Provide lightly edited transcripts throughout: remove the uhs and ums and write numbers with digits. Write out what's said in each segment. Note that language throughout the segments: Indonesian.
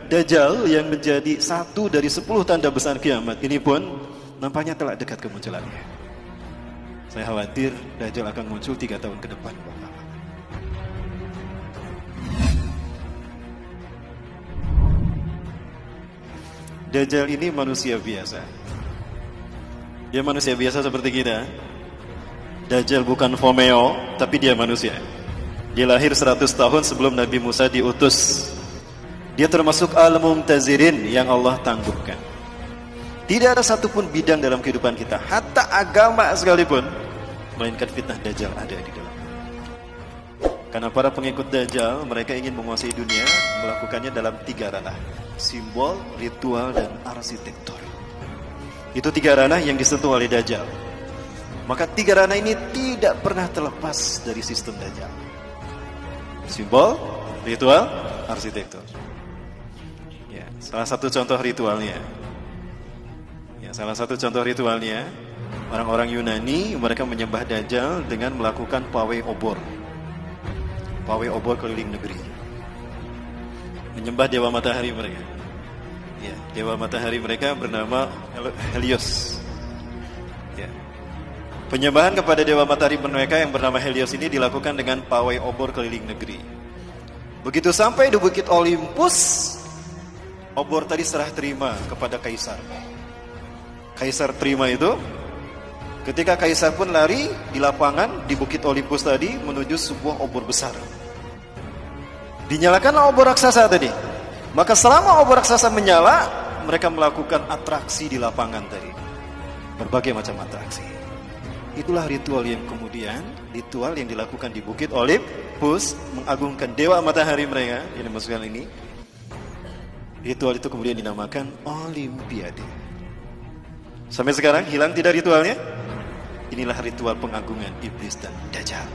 Dajjal yang menjadi satu dari 10 tanda besar kiamat ini pun nampaknya telah dekat kemunculannya. Saya khawatir Dajjal akan muncul 3 tahun ke depan. Dajjal ini manusia biasa. Dia manusia biasa seperti kita. Dajjal bukan Fomeo, tapi dia manusia. Dia lahir 100 tahun sebelum Nabi Musa diutus. Dia termasuk al-mumtazirin yang Allah tangguhkan. Tidak ada satupun bidang dalam kehidupan kita, hatta agama sekalipun, melainkan fitnah Dajjal ada di dalam. Karena para pengikut Dajjal, mereka ingin menguasai dunia, melakukannya dalam 3 ranah: simbol, ritual, dan arsitektur. Itu 3 ranah yang disentuh oleh Dajjal. Maka 3 ranah ini tidak pernah terlepas dari sistem Dajjal: simbol, ritual, arsitektur. Ya, salah satu contoh ritualnya, orang-orang Yunani mereka menyembah Dajjal dengan melakukan pawai obor keliling negeri, menyembah dewa matahari mereka. Ya, dewa matahari mereka bernama Helios. Ya. Penyembahan kepada dewa matahari mereka yang bernama Helios ini dilakukan dengan pawai obor keliling negeri. Begitu sampai di Bukit Olympus, obor tadi serah terima kepada kaisar. Kaisar terima itu. Ketika kaisar pun lari di lapangan di Bukit Olympus tadi menuju sebuah obor besar. Dinyalakan obor raksasa tadi. Maka selama obor raksasa menyala, mereka melakukan atraksi di lapangan tadi. Berbagai macam atraksi. Itulah ritual yang dilakukan di Bukit Olympus, mengagungkan dewa matahari mereka, yang dimaksudkan ini. Ritual itu kemudian dinamakan Olimpiade. Sampai sekarang hilang tidak ritualnya? Inilah ritual pengagungan iblis dan Dajjal.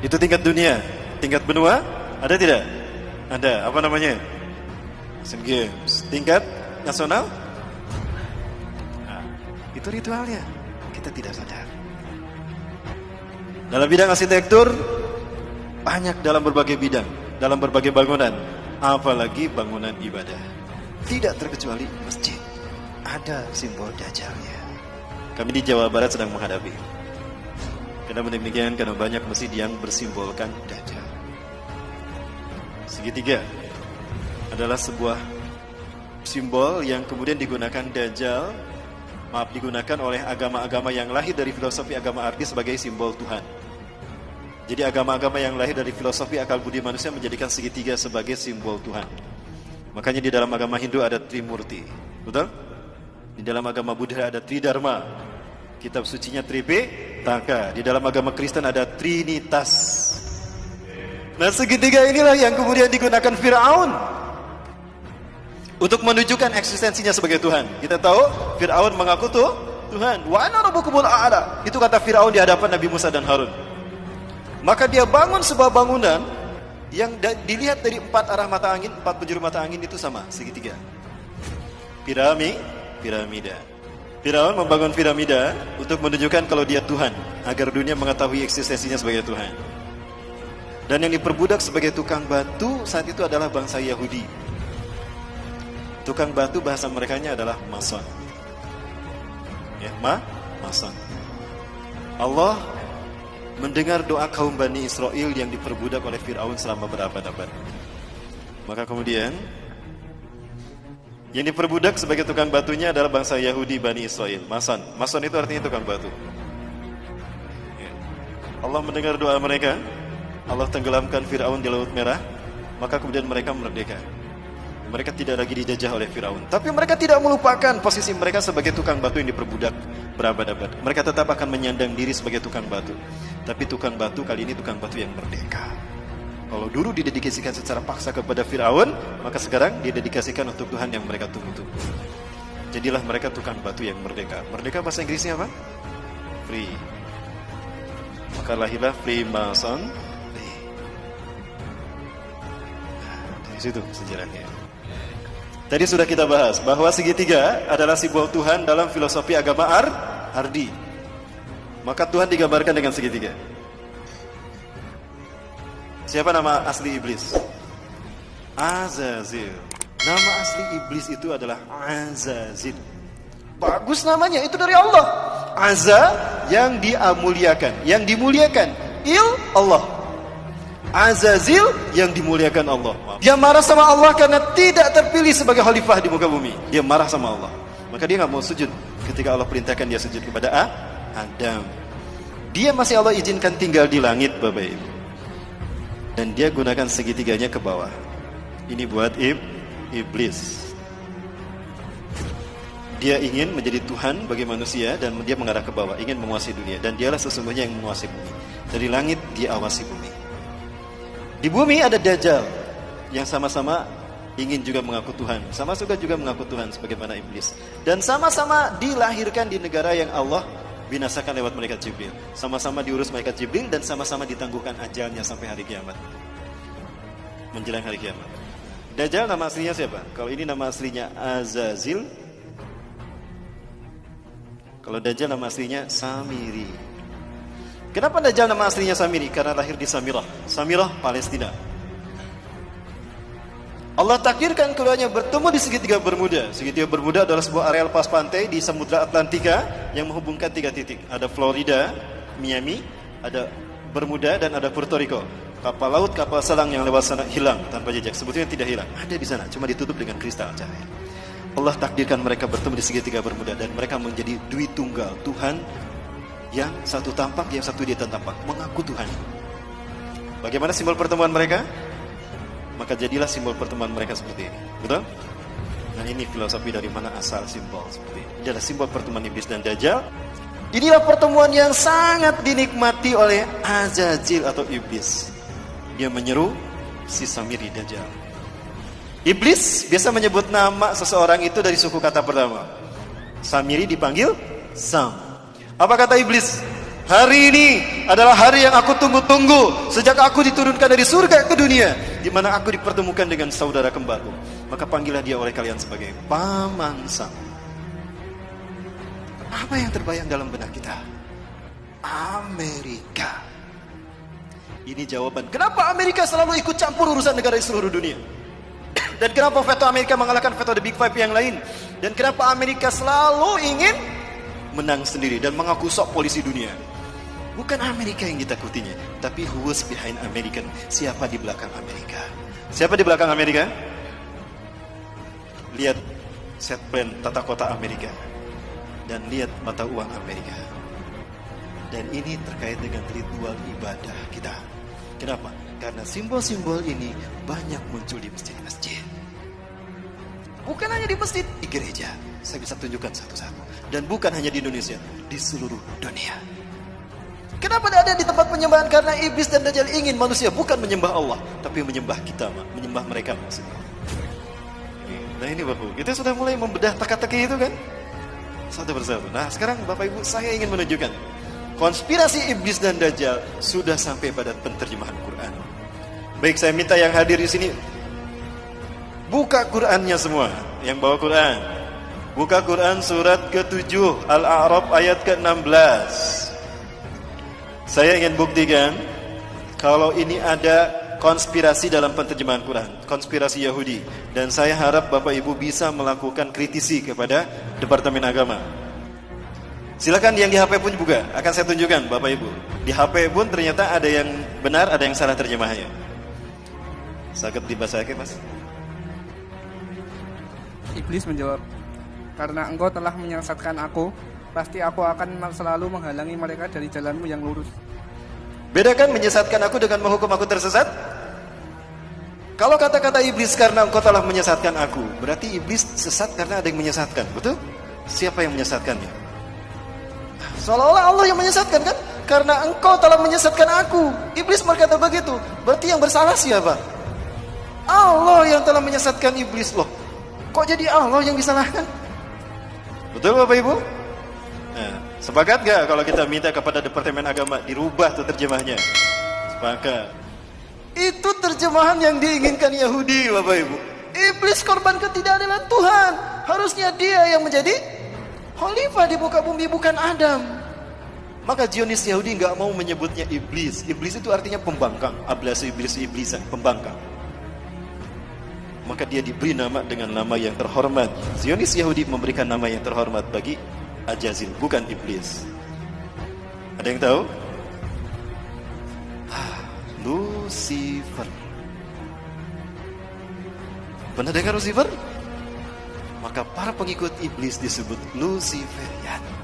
Itu tingkat dunia. Tingkat benua ada tidak? Ada. Apa namanya? Asian Games. Tingkat nasional? Nah, itu ritualnya. Kita tidak sadar. Dalam bidang arsitektur, banyak dalam berbagai bidang, dalam berbagai bangunan, apalagi bangunan ibadah. Tidak terkecuali masjid. Ada simbol Dajjalnya. Kami di Jawa Barat sedang menghadapi. Karena demikian, karena banyak masjid yang bersimbolkan Dajjal. Segitiga adalah sebuah simbol yang kemudian digunakan digunakan oleh agama-agama yang lahir dari filosofi agama arti sebagai simbol Tuhan. Jadi agama-agama yang lahir dari filosofi akal budi manusia menjadikan segitiga sebagai simbol Tuhan. Makanya di dalam agama Hindu ada Trimurti, betul? Di dalam agama Buddha ada Tridharma, kitab sucinya Tripitaka. Di dalam agama Kristen ada Trinitas. Nah, segitiga inilah yang kemudian digunakan Firaun untuk menunjukkan eksistensinya sebagai Tuhan. Kita tahu Firaun mengaku Tuhan. Wa ana rabbukumul a'la. Itu kata Firaun di hadapan Nabi Musa dan Harun. Maka dia bangun sebuah bangunan yang dilihat dari 4 arah mata angin, 4 penjuru mata angin itu sama, segitiga. Piramida. Firaun membangun piramida untuk menunjukkan kalau dia Tuhan, agar dunia mengetahui eksistensinya sebagai Tuhan. Dan yang diperbudak sebagai tukang batu saat itu adalah bangsa Yahudi. Tukang batu bahasa merekanya adalah mason. Ya, mason. Allah mendengar doa kaum Bani Israel yang diperbudak oleh Firaun selama berabad-abad. Maka kemudian yang diperbudak sebagai tukang batunya adalah bangsa Yahudi Bani Israel. Mason itu artinya tukang batu. Ya. Allah mendengar doa mereka. Allah tenggelamkan Firaun di Laut Merah. Maka kemudian mereka merdeka. Mereka tidak lagi dijajah oleh Firaun. Tapi mereka tidak melupakan posisi mereka sebagai tukang batu yang diperbudak berabad-abad. Mereka tetap akan menyandang diri sebagai tukang batu. Tapi tukang batu kali ini tukang batu yang merdeka. Kalau dulu didedikasikan secara paksa kepada Firaun, maka sekarang didedikasikan untuk Tuhan yang mereka tunggu-tunggu. Jadilah mereka tukang batu yang merdeka. Merdeka bahasa Inggrisnya apa? Free. Maka lahirlah Freemason. Dari situ sejarahnya. Tadi sudah kita bahas bahwa segitiga adalah simbol Tuhan dalam filosofi agama Ardi. Maka Tuhan digambarkan dengan segitiga. Siapa nama asli iblis? Azazil. Nama asli iblis itu adalah Azazil. Bagus namanya, itu dari Allah. Azza yang dimuliakan, yang dimuliakan. Allah. Azazil yang dimuliakan Allah. Dia marah sama Allah karena tidak terpilih sebagai khalifah di muka bumi. Dia marah sama Allah. Maka dia nggak mau sujud ketika Allah perintahkan dia sujud kepada Adam. Dia masih Allah izinkan tinggal di langit, Bapak Ibu. Dan dia gunakan segitiganya ke bawah. Ini buat iblis. Dia ingin menjadi Tuhan bagi manusia dan dia mengarah ke bawah, ingin menguasai dunia. Dan dialah sesungguhnya yang menguasai bumi. Dari langit dia awasi bumi. Di bumi ada Dajjal yang sama-sama ingin juga mengaku Tuhan, sama juga mengaku Tuhan sebagaimana iblis. Dan sama-sama dilahirkan di negara yang Allah binasakan lewat malaikat Jibril. Sama-sama diurus malaikat Jibril dan sama-sama ditangguhkan ajalnya sampai hari kiamat. Menjelang hari kiamat. Dajjal nama aslinya siapa? Kalau ini nama aslinya Azazil. Kalau Dajjal nama aslinya Samiri. Kenapa Dajjal nama aslinya Samiri? Karena lahir di Samirah. Samirah, Palestina. Allah takdirkan keduanya bertemu di segitiga Bermuda. Segitiga Bermuda adalah sebuah areal pas pantai di Samudra Atlantika yang menghubungkan 3 titik. Ada Florida, Miami, ada Bermuda, dan ada Puerto Rico. Kapal laut, kapal selam yang lewat sana hilang tanpa jejak. Sebetulnya tidak hilang, ada di sana, cuma ditutup dengan kristal cahaya. Allah takdirkan mereka bertemu di segitiga Bermuda dan mereka menjadi dui tunggal, Tuhan yang satu tampak, yang satu dia tampak, mengaku Tuhan. Bagaimana simbol pertemuan mereka? Maka jadilah simbol pertemuan mereka seperti ini. Betul? Nah, ini filosofi dari mana asal simbol seperti ini. Ini adalah simbol pertemuan iblis dan Dajjal. Inilah pertemuan yang sangat dinikmati oleh Azazil atau iblis. Dia menyeru si Samiri Dajjal. Iblis biasa menyebut nama seseorang itu dari suku kata pertama. Samiri dipanggil Sam. Apa kata iblis? Hari ini adalah hari yang aku tunggu-tunggu sejak aku diturunkan dari surga ke dunia, di mana aku dipertemukan dengan saudara kembarku. Maka panggillah dia oleh kalian sebagai Paman Sam. Apa yang terbayang dalam benak kita? Amerika. Ini jawaban kenapa Amerika selalu ikut campur urusan negara di seluruh dunia. Dan kenapa veto Amerika mengalahkan veto The Big Five yang lain. Dan kenapa Amerika selalu ingin menang sendiri dan mengaku sok polisi dunia. Bukan Amerika yang ditakutinya, tapi who was behind American? Siapa di belakang Amerika? Siapa di belakang Amerika? Lihat set plan tata kota Amerika dan lihat mata uang Amerika. Dan ini terkait dengan ritual ibadah kita. Kenapa? Karena simbol-simbol ini banyak muncul di masjid-masjid. Bukan hanya di masjid, di gereja. Saya bisa tunjukkan satu-satu. Dan bukan hanya di Indonesia, di seluruh dunia. Kenapa tidak ada di tempat penyembahan? Karena iblis dan Dajjal ingin manusia bukan menyembah Allah, tapi menyembah kita, menyembah mereka maksudnya. Nah ini Bapak, kita sudah mulai membedah teka-teki itu kan? Satu persatu. Nah sekarang Bapak Ibu, saya ingin menunjukkan konspirasi iblis dan Dajjal sudah sampai pada penterjemahan Quran. Baik, saya minta yang hadir di sini buka Qurannya semua, yang bawa Quran. Buka Quran surat ke-7 Al-A'raf ayat ke-16. Saya ingin buktikan kalau ini ada konspirasi dalam penterjemahan Quran, konspirasi Yahudi. Dan saya harap Bapak Ibu bisa melakukan kritisi kepada Departemen Agama. Silakan yang di HP pun juga akan saya tunjukkan Bapak Ibu. Di HP pun ternyata ada yang benar, ada yang salah terjemahnya. Sakit dibasahkan Mas. Iblis menjawab, karena engkau telah menyesatkan aku, pasti aku akan selalu menghalangi mereka dari jalanmu yang lurus. Bedakan menyesatkan aku dengan menghukum aku tersesat? Kalau kata-kata iblis karena engkau telah menyesatkan aku, berarti iblis sesat karena ada yang menyesatkan, betul? Siapa yang menyesatkannya? Seolah-olah Allah yang menyesatkan kan? Karena engkau telah menyesatkan aku. Iblis berkata begitu. Berarti yang bersalah siapa? Allah yang telah menyesatkan iblis. Loh, kok jadi Allah yang disalahkan? Betul Bapak Ibu? Nah, sepakat gak kalau kita minta kepada Departemen Agama dirubah tuh terjemahnya? Sepakat. Itu terjemahan yang diinginkan Yahudi Bapak Ibu. Iblis korban ketidakadilan Tuhan. Harusnya dia yang menjadi khalifah di muka bumi, bukan Adam. Maka Zionis Yahudi gak mau menyebutnya iblis. Iblis itu artinya pembangkang. Ablasi iblis, iblisan, pembangkang. maka dia diberi nama dengan nama yang terhormat. Zionis Yahudi memberikan nama yang terhormat bagi Ajazil, bukan iblis. Ada yang tahu? Lucifer. Pernah dengar Lucifer? Maka para pengikut iblis disebut Luciferian.